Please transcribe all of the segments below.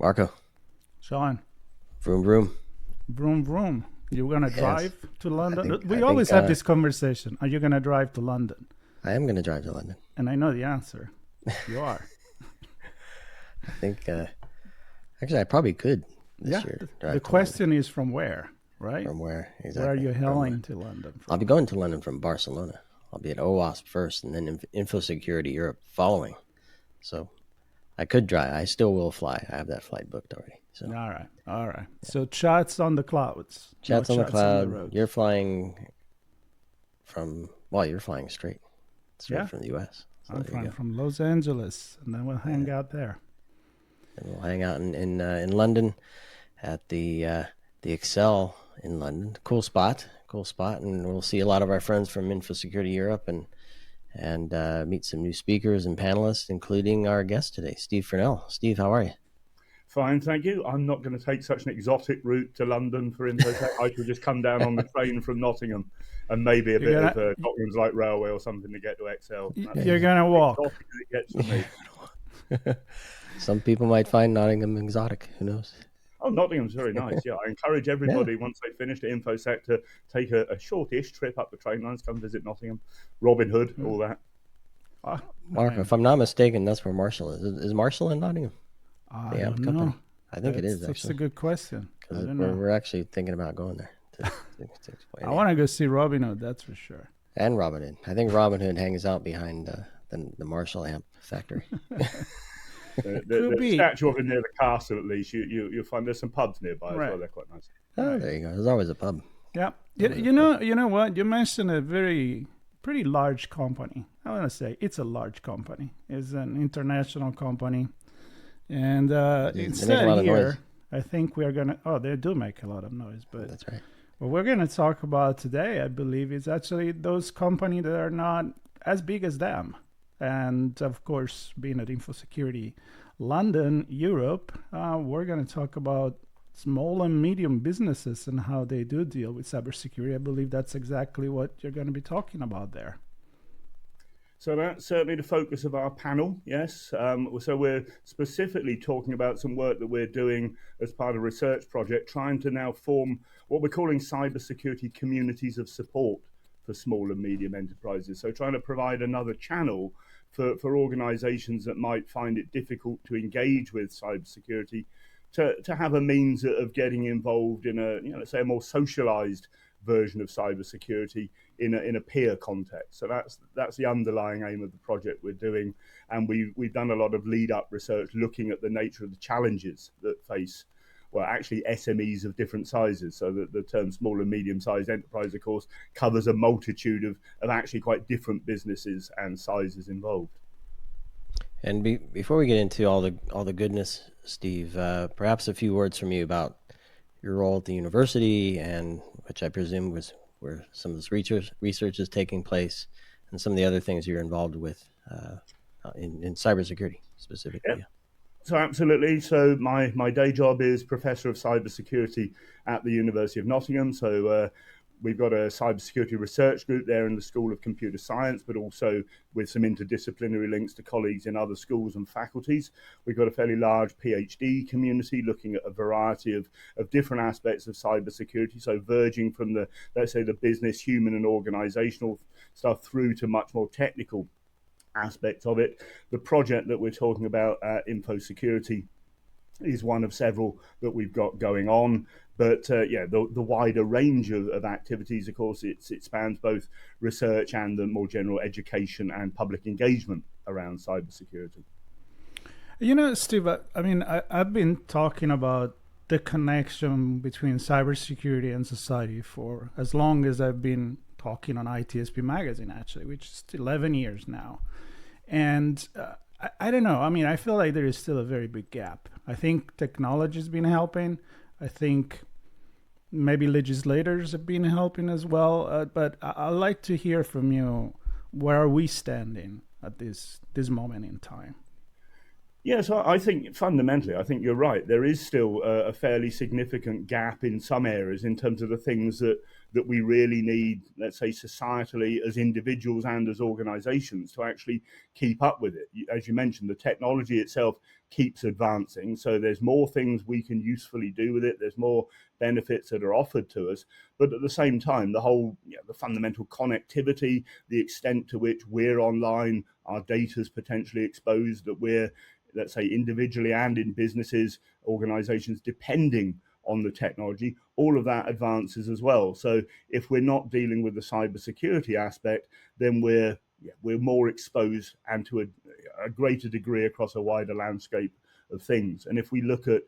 Marco, Sean, vroom vroom. vroom vroom. You're gonna Yes, drive to London? We I think always have this conversation. Are you gonna drive to London? I am going to drive to London. And I know the answer. You are. I think actually I probably could this year drive The to question is from where, right? London. From where exactly? Where are you From hailing to London I'll from? be going to London from Barcelona. I'll be at OWASP first, and then Infosecurity Europe following. So I could drive. I still will fly. I have that flight booked already. So All right. So chats on the clouds. chats no on the chats cloud. road. You're flying from you're flying straight Yeah. from the U.S. So I'm there you go. from Los Angeles, and then we'll hang out there. And we'll hang out in London at the Excel in London. Cool spot, and we'll see a lot of our friends from Infosecurity Europe and meet some new speakers and panelists, including our guest today, Steve Furnell. Steve, how are you? Fine, thank you. I'm not going to take such an exotic route to London for Infosec. I shall just come down on the train from Nottingham and maybe a bit of Nottingham's Light Railway or something to get to Excel. You're gonna walk. It gets to me. Some people might find Nottingham exotic. Who knows? Oh, Nottingham's very nice. Yeah, I encourage everybody once they finish at Infosec to take a shortish trip up the train lines, come visit Nottingham, Robin Hood, all that. Mark, if I'm not mistaken, that's where Marshall is. Is Marshall in Nottingham? I don't know. I think it is That's actually. a good question. We're actually thinking about going there to explain. I want to go see Robin Hood, that's for sure. And Robin Hood. I think Robin Hood hangs out behind the Marshall amp factory. The statue of it near the castle, at least. You'll find there's some pubs nearby as well. They're quite nice. Oh, there you go. There's always a pub. Yeah. You know what? You mentioned a pretty large company. I want to say it's a large company. It's an international company. And instead here, I think we are going to... Oh, they do make a lot of noise. But that's right. What we're going to talk about today, I believe, is actually those companies that are not as big as them. And, of course, being at Infosecurity London, Europe, we're going to talk about small and medium businesses and how they do deal with cybersecurity. I believe that's exactly what you're going to be talking about there. So that's certainly the focus of our panel, yes. So we're specifically talking about some work that we're doing as part of a research project, trying to now form what we're calling cybersecurity communities of support for small and medium enterprises. So trying to provide another channel for organizations that might find it difficult to engage with cybersecurity to have a means of getting involved in let's say a more socialized version of cybersecurity in a peer context. So that's the underlying aim of the project we're doing, and we've done a lot of lead up research looking at the nature of the challenges that face actually SMEs of different sizes. So the term small and medium sized enterprise, of course, covers a multitude of actually quite different businesses and sizes involved. And before we get into all the goodness, Steve, perhaps a few words from you about your role at the university, and which I presume was where some of this research is taking place, and some of the other things you're involved with in cybersecurity specifically. Yep. So absolutely. So my day job is Professor of Cybersecurity at the University of Nottingham. So we've got a cybersecurity research group there in the School of Computer Science, but also with some interdisciplinary links to colleagues in other schools and faculties. We've got a fairly large PhD community looking at a variety of different aspects of cybersecurity. So verging from the business, human and organizational stuff through to much more technical aspects of it. The project that we're talking about at Infosecurity is one of several that we've got going on. But the wider range of activities, of course, it spans both research and the more general education and public engagement around cybersecurity. You know, Steve, I've been talking about the connection between cybersecurity and society for as long as I've been talking on ITSP Magazine, actually, which is 11 years now. And I don't know. I feel like there is still a very big gap. I think technology has been helping. I think maybe legislators have been helping as well. But I'd like to hear from you. Where are we standing at this moment in time? Yeah, so I think fundamentally, I think you're right. There is still a fairly significant gap in some areas in terms of the things that that we really need, let's say, societally, as individuals and as organizations, to actually keep up with it. As you mentioned, the technology itself keeps advancing, so there's more things we can usefully do with it, there's more benefits that are offered to us, but at the same time, the whole, the fundamental connectivity, the extent to which we're online, our data's potentially exposed, that we're, let's say, individually and in businesses, organizations, depending on the technology, all of that advances as well. So if we're not dealing with the cybersecurity aspect, then we're more exposed, and to a greater degree across a wider landscape of things. And if we look at,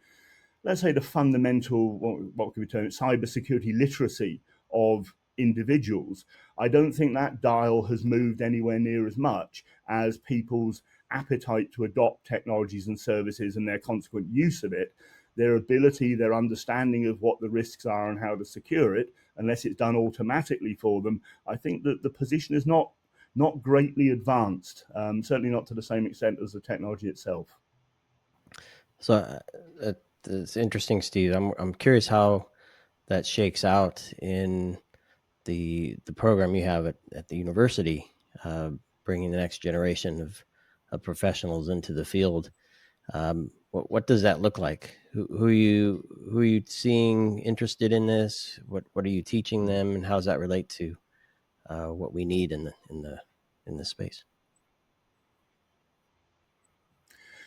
let's say, the fundamental, what could we term it, cybersecurity literacy of individuals, I don't think that dial has moved anywhere near as much as people's appetite to adopt technologies and services and their consequent use of it, their ability, their understanding of what the risks are and how to secure it, unless it's done automatically for them. I think that the position is not greatly advanced, certainly not to the same extent as the technology itself. So it's interesting, Steve. I'm curious how that shakes out in the program you have at the university, bringing the next generation of professionals into the field. What does that look like? Who are you seeing interested in this? What are you teaching them, and how does that relate to what we need in the space?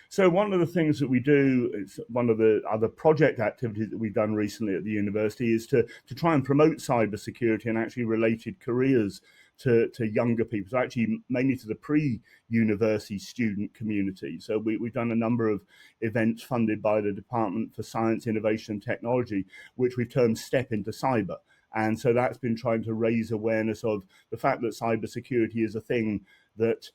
So one of the things that we do, it's one of the other project activities that we've done recently at the university, is to try and promote cybersecurity and actually related careers to younger people, so actually mainly to the pre-university student community. So we've done a number of events funded by the Department for Science, Innovation and Technology, which we've termed Step into Cyber. And so that's been trying to raise awareness of the fact that cybersecurity is a thing that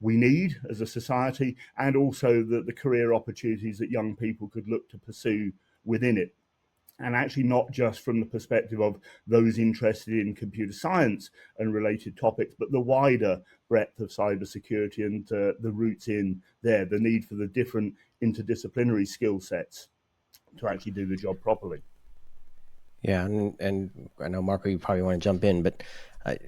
we need as a society, and also the career opportunities that young people could look to pursue within it. And actually not just from the perspective of those interested in computer science and related topics, but the wider breadth of cybersecurity and the roots in there, the need for the different interdisciplinary skill sets to actually do the job properly. Yeah, and I know, Marco, you probably want to jump in, but I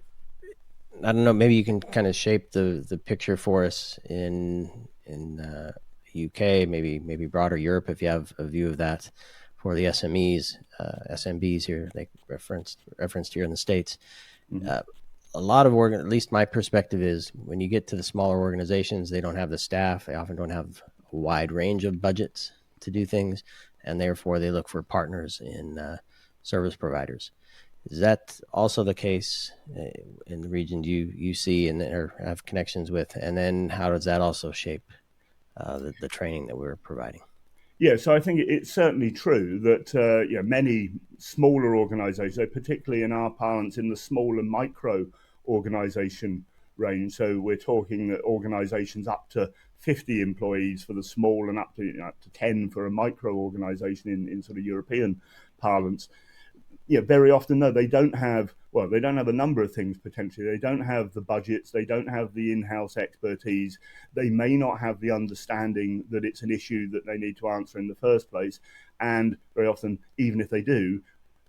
don't know, maybe you can kind of shape the picture for us in UK, maybe broader Europe, if you have a view of that, for the SMEs, SMBs here, like referenced here in the States. Mm-hmm. A lot of at least my perspective is, when you get to the smaller organizations, they don't have the staff. They often don't have a wide range of budgets to do things, and therefore they look for partners in service providers. Is that also the case in the region you see and or have connections with? And then how does that also shape the training that we're providing? Yeah, so I think it's certainly true that many smaller organisations, particularly in our parlance, in the small and micro organisation range. So we're talking that organisations up to 50 employees for the small and up to 10 for a micro organisation in sort of European parlance. Yeah, very often, though, they don't have a number of things potentially. They don't have the budgets, they don't have the in-house expertise, they may not have the understanding that it's an issue that they need to answer in the first place. And very often, even if they do,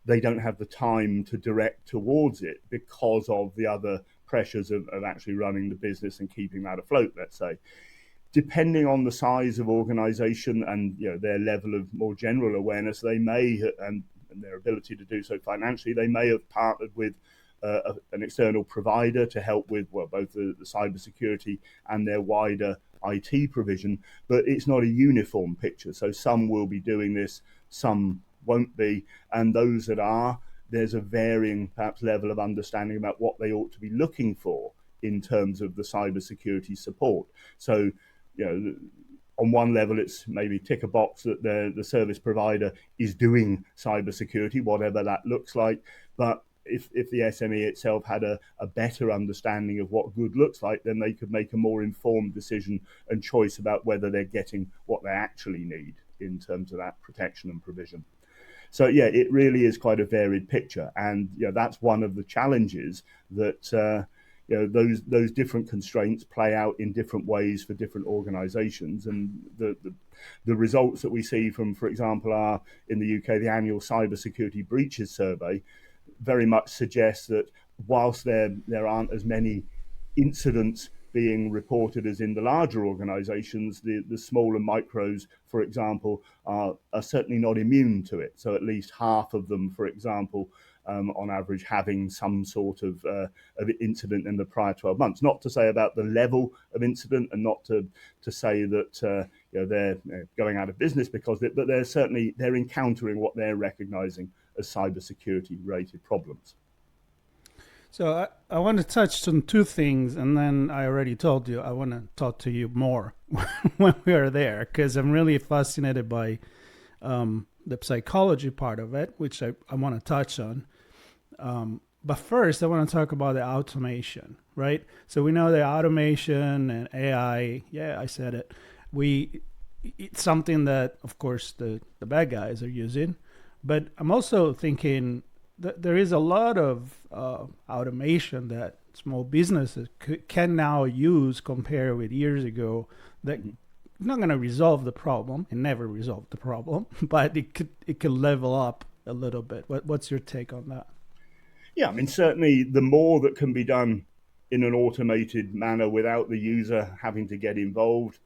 they don't have the time to direct towards it because of the other pressures of actually running the business and keeping that afloat, let's say. Depending on the size of organization and their level of more general awareness, they may, and their ability to do so financially, they may have partnered with an external provider to help with both the cybersecurity and their wider IT provision, but it's not a uniform picture. So some will be doing this, some won't be, and those that are, there's a varying perhaps level of understanding about what they ought to be looking for in terms of the cybersecurity support. So on one level, it's maybe tick a box that the service provider is doing cybersecurity, whatever that looks like. But if the SME itself had a better understanding of what good looks like, then they could make a more informed decision and choice about whether they're getting what they actually need in terms of that protection and provision. So yeah, it really is quite a varied picture, and that's one of the challenges that those different constraints play out in different ways for different organisations, and the results that we see from, for example, in the UK, the annual cybersecurity breaches survey, very much suggests that whilst there aren't as many incidents being reported as in the larger organizations, the smaller micros, for example, are certainly not immune to it. So at least half of them, for example, on average, having some sort of incident in the prior 12 months. Not to say about the level of incident, and not to say that they're going out of business because of it, but they're encountering what they're recognizing as cybersecurity related problems. So I want to touch on two things, and then I already told you I want to talk to you more when we are there, because I'm really fascinated by the psychology part of it, which I want to touch on. But first, I want to talk about the automation, right? So we know the automation and AI, yeah, I said it. It's something that, of course, the bad guys are using. But I'm also thinking there is a lot of automation that small businesses can now use compared with years ago that not going to resolve the problem. It never resolved the problem, but it could level up a little bit. What's your take on that? Yeah, I mean, certainly the more that can be done in an automated manner without the user having to get involved,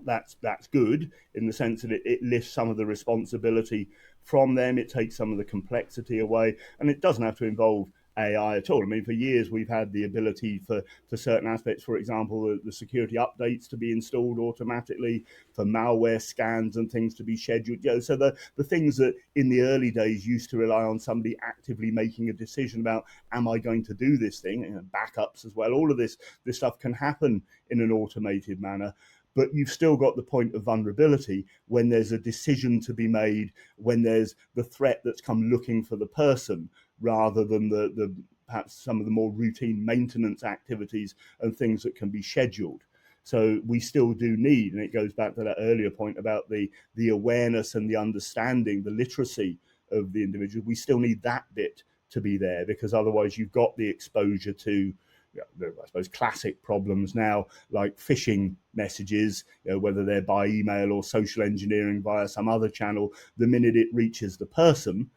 that's good in the sense that it lifts some of the responsibility from them. It takes some of the complexity away, and it doesn't have to involve AI at all. I mean, for years we've had the ability for certain aspects, for example, the security updates to be installed automatically, for malware scans and things to be scheduled. So the things that in the early days used to rely on somebody actively making a decision about, am I going to do this thing, backups as well. All of this stuff can happen in an automated manner. But you've still got the point of vulnerability when there's a decision to be made, when there's the threat that's come looking for the person, rather than the perhaps some of the more routine maintenance activities and things that can be scheduled. So we still do need, and it goes back to that earlier point about the awareness and the understanding, the literacy of the individual. We still need that bit to be there, because otherwise you've got the exposure to, I suppose, classic problems now, like phishing messages, whether they're by email or social engineering via some other channel. The minute it reaches the person,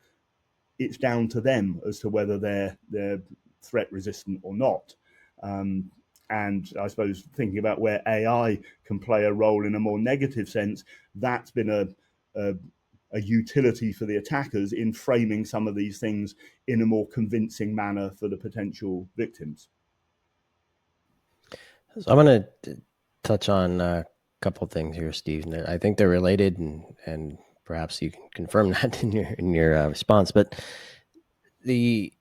it's down to them as to whether they're threat resistant or not. And I suppose thinking about where AI can play a role in a more negative sense, that's been a utility for the attackers in framing some of these things in a more convincing manner for the potential victims. So I'm going to touch on a couple of things here, Steve. And I think they're related, and perhaps you can confirm that in your response. But the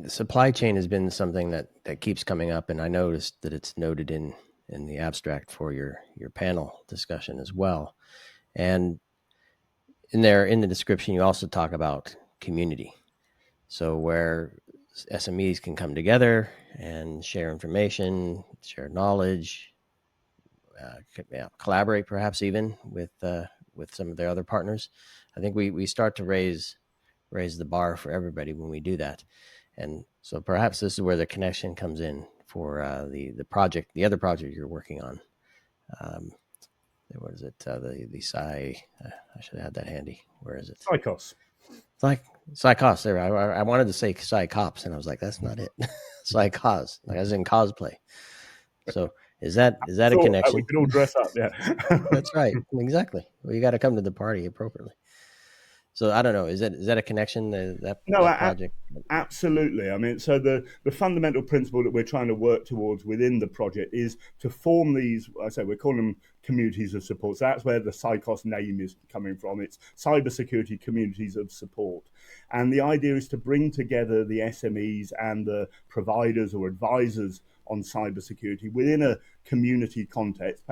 supply chain has been something that keeps coming up, and I noticed that it's noted in the abstract for your panel discussion as well. And in the description, you also talk about community. So where SMEs can come together and share information, share knowledge, collaborate perhaps even with some of their other partners. I think we start to raise the bar for everybody when we do that. And so perhaps this is where the connection comes in for the project, the other project you're working on. What is it? The Psy. I should have had that handy. Where is it? Psychos. Psychos. There. I wanted to say Psychops, and I was like, that's not it. Psychos, like as in cosplay. So is that a connection? We could all dress up. Yeah. That's right. Exactly. Well, you got to come to the party appropriately. So I don't know. Is that a connection? That project? Absolutely. I mean, so the fundamental principle that we're trying to work towards within the project is to form these. I say we're calling them communities of support. So that's where the Psychos name is coming from. It's cybersecurity communities of support, and the idea is to bring together the SMEs and the providers or advisors on cybersecurity within a community context.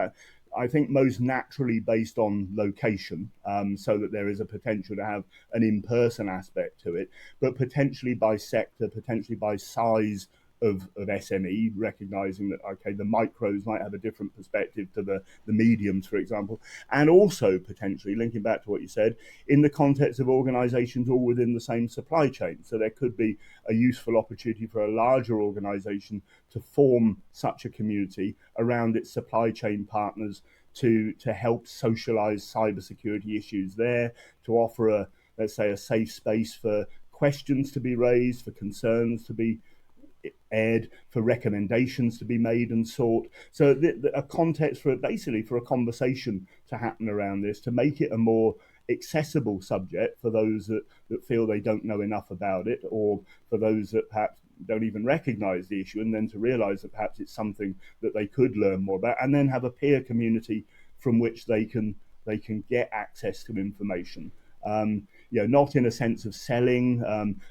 I think most naturally based on location, so that there is a potential to have an in-person aspect to it, but potentially by sector, potentially by size of SME, recognizing that, okay, the micros might have a different perspective to the mediums, for example, and also potentially linking back to what you said, in the context of organizations all within the same supply chain. So there could be a useful opportunity for a larger organization to form such a community around its supply chain partners to help socialize cybersecurity issues there, to offer let's say a safe space for questions to be raised, for concerns to be aired, for recommendations to be made and sought. So a context for basically for a conversation to happen around this, to make it a more accessible subject for those that feel they don't know enough about it, or for those that perhaps don't even recognize the issue, and then to realize that perhaps it's something that they could learn more about, and then have a peer community from which they can get access to information. Not in a sense of selling,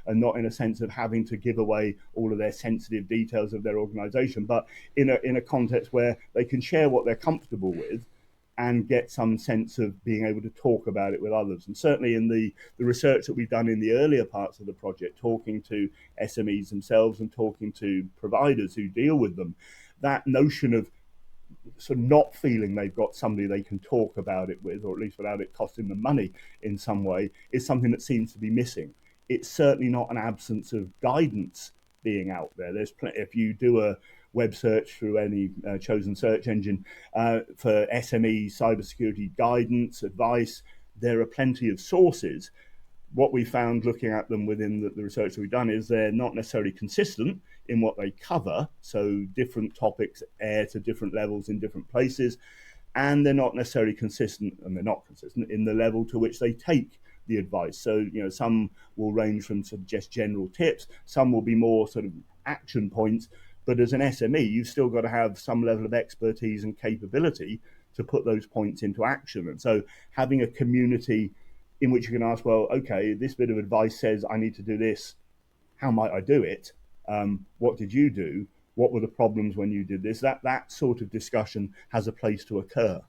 and not in a sense of having to give away all of their sensitive details of their organization, but in a context where they can share what they're comfortable with and get some sense of being able to talk about it with others. And certainly in the research that we've done in the earlier parts of the project, talking to SMEs themselves and talking to providers who deal with them, that notion of sort of not feeling they've got somebody they can talk about it with, or at least without it costing them money in some way, is something that seems to be missing. It's certainly not an absence of guidance being out there. There's plenty. If you do a web search through any chosen search engine for SME cybersecurity guidance, advice, there are plenty of sources. What we found looking at them within the research that we've done is they're not necessarily consistent in what they cover. So different topics air to different levels in different places, and they're not necessarily consistent, and they're not consistent in the level to which they take the advice. So, some will range from sort of just general tips, some will be more sort of action points, but as an SME, you've still got to have some level of expertise and capability to put those points into action. And so having a community in which you can ask, well, okay, this bit of advice says I need to do this. How might I do it? What did you do? What were the problems when you did this? That sort of discussion has a place to occur.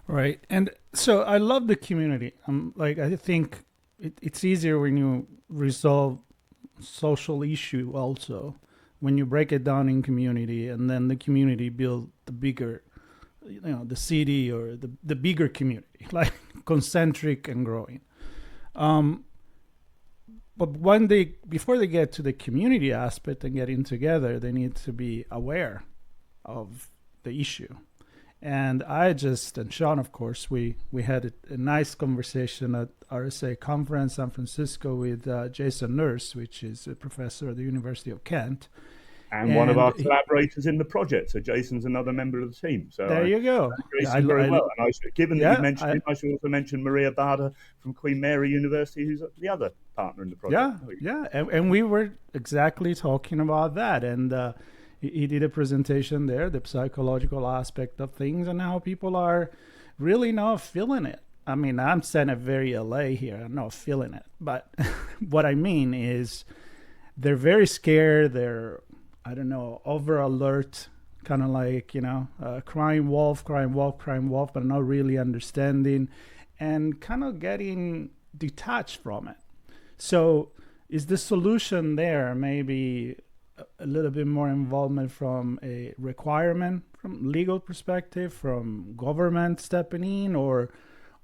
Right. And so I love the community. I think it's easier when you resolve social issue also, when you break it down in community, and then the community build the bigger, the city or the bigger community, like concentric and growing. But before they get to the community aspect and getting together, they need to be aware of the issue. And and Sean, of course, we had a nice conversation at RSA conference San Francisco with Jason Nurse, which is a professor at the University of Kent. And one of our collaborators in the project. So Jason's another member of the team. So there you go. Jason very well. And given that you mentioned him, I should also mention Maria Bada from Queen Mary University, who's the other partner in the project. Yeah. And we were exactly talking about that. And he did a presentation there, the psychological aspect of things and how people are really not feeling it. I mean, I'm saying it very LA here. I'm not feeling it. But what I mean is they're very scared. They're, over alert, kind of like, crying wolf, but not really understanding and kind of getting detached from it. So is the solution there maybe a little bit more involvement from a requirement, from legal perspective, from government stepping in, or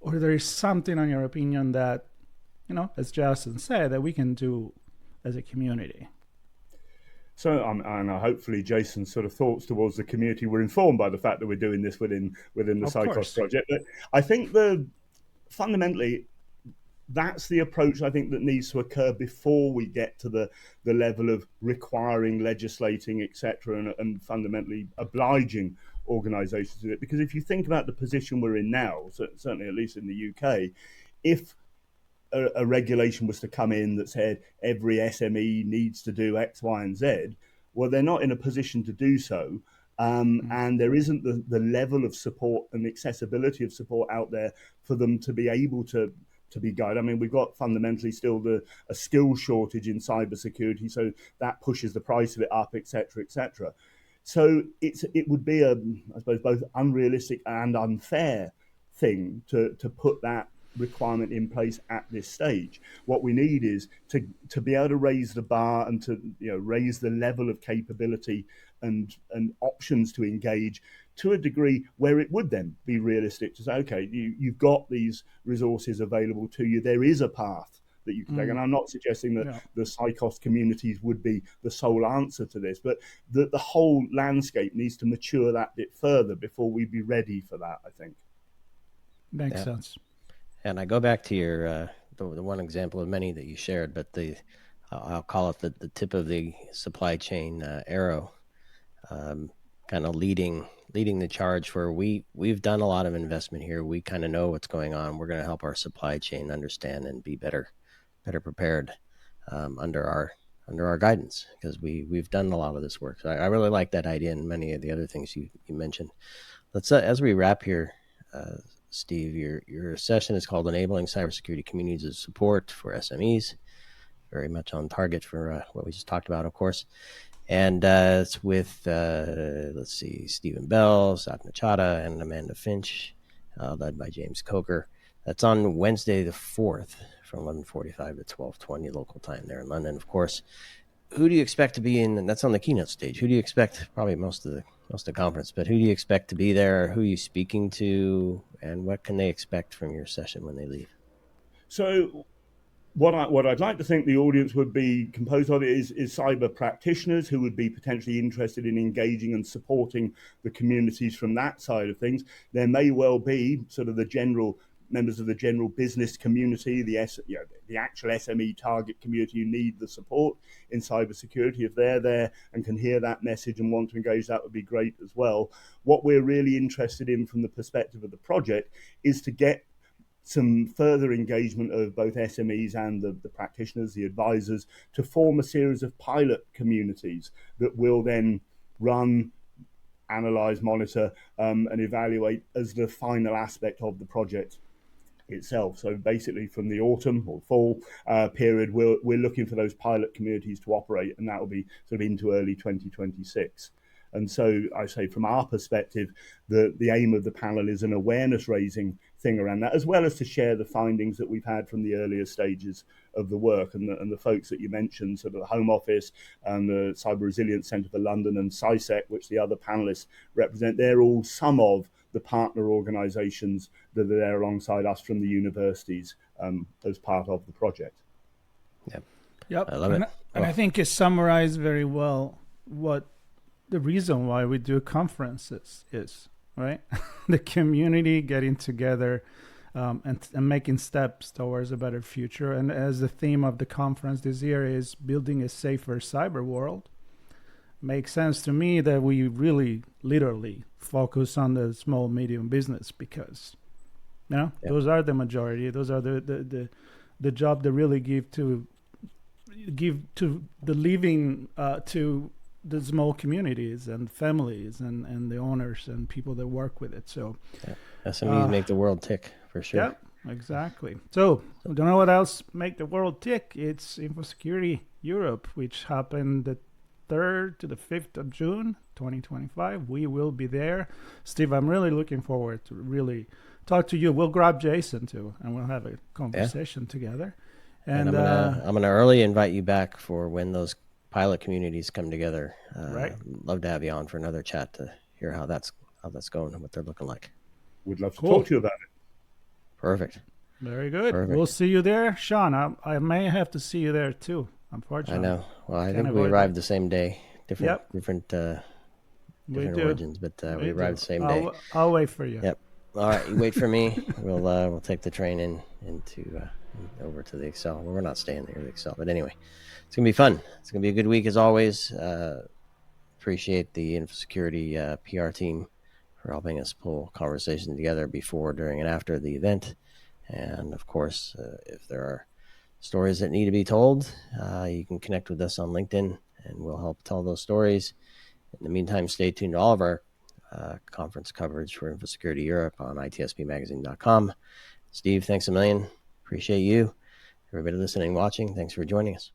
there is something, in your opinion, that, as Justin said, that we can do as a community? So, and hopefully Jason's sort of thoughts towards the community were informed by the fact that we're doing this within the Psychos project. But I think fundamentally, that's the approach I think that needs to occur before we get to the level of requiring, legislating, etc., and fundamentally obliging organisations to do it. Because if you think about the position we're in now, certainly at least in the UK, if a regulation was to come in that said every SME needs to do X, Y, and Z, well, they're not in a position to do so. And there isn't the level of support and accessibility of support out there for them to be able to be guided. I mean, we've got fundamentally still a skill shortage in cybersecurity, so that pushes the price of it up, etc., etc. So it would be I suppose, both unrealistic and unfair thing to put that requirement in place at this stage. What we need is to be able to raise the bar and to raise the level of capability and options to engage to a degree where it would then be realistic to say, okay, you've got these resources available to you. There is a path that you can take. And I'm not suggesting that the Psychos communities would be the sole answer to this, but the whole landscape needs to mature that bit further before we'd be ready for that, I think. Makes sense. And I go back to your the one example of many that you shared, but I'll call it the tip of the supply chain arrow, kind of leading the charge for we've done a lot of investment here. We kind of know what's going on. We're going to help our supply chain understand and be better prepared under our guidance, because we've done a lot of this work. So I really like that idea and many of the other things you mentioned. Let's as we wrap here, Steve, your session is called "Enabling Cybersecurity Communities of Support for SMEs." Very much on target for what we just talked about, of course. And it's with, let's see, Stephen Bell, Sat Machada, and Amanda Finch, led by James Coker. That's on Wednesday the 4th from 11:45 to 12:20 local time there in London, of course. Who do you expect to be in? And that's on the keynote stage. Who do you expect? Probably most of the conference, but who do you expect to be there? Who are you speaking to, and what can they expect from your session when they leave? So what I'd like to think the audience would be composed of is cyber practitioners who would be potentially interested in engaging and supporting the communities from that side of things. There may well be sort of the general members of the general business community, the actual SME target community who need the support in cybersecurity. If they're there and can hear that message and want to engage, that would be great as well. What we're really interested in from the perspective of the project is to get some further engagement of both SMEs and the practitioners, the advisors, to form a series of pilot communities that will then run, analyze, monitor, and evaluate as the final aspect of the project itself. So basically from the autumn or fall period, we're looking for those pilot communities to operate, and that will be sort of into early 2026. And so I say from our perspective, the aim of the panel is an awareness raising thing around that, as well as to share the findings that we've had from the earlier stages of the work. And the folks that you mentioned, sort of the Home Office and the Cyber Resilience Centre for London and CISEC, which the other panelists represent, they're all some of the partner organisations that are there alongside us from the universities as part of the project. Yep. I love it. And I think it summarized very well what the reason why we do conferences is, right? The community getting together and making steps towards a better future. And as the theme of the conference this year is building a safer cyber world, makes sense to me that we really literally focus on the small, medium business, because those are the majority. Those are the job that really give to the living to the small communities and families and the owners and people that work with it. So SMEs make the world tick, for sure. Yeah, exactly. So I don't know what else make the world tick. It's Infosecurity Europe, which happened the 3rd to the 5th of June 2025. We will be there. Steve, I'm really looking forward to really talk to you. We'll grab Jason too, and we'll have a conversation together. And I'm gonna early invite you back for when those pilot communities come together. Right. Love to have you on for another chat to hear how that's going and what they're looking like. Would love to talk to you about it. Perfect. Very good. Perfect. We'll see you there, Sean. I may have to see you there too, unfortunately. I know. Well, I think we arrived the same day. Different origins, but we arrived the same day. I'll wait for you. Yep. All right, you wait for me. We'll take the train into over to the Excel. Well, we're not staying near the Excel, but anyway, it's gonna be fun. It's gonna be a good week as always. Appreciate the Infosecurity PR team for helping us pull conversation together before, during, and after the event. And of course, if there are stories that need to be told, you can connect with us on LinkedIn, and we'll help tell those stories. In the meantime, stay tuned to all of our conference coverage for Infosecurity Europe on itspmagazine.com. Steve, thanks a million. Appreciate you. Everybody listening, watching, thanks for joining us.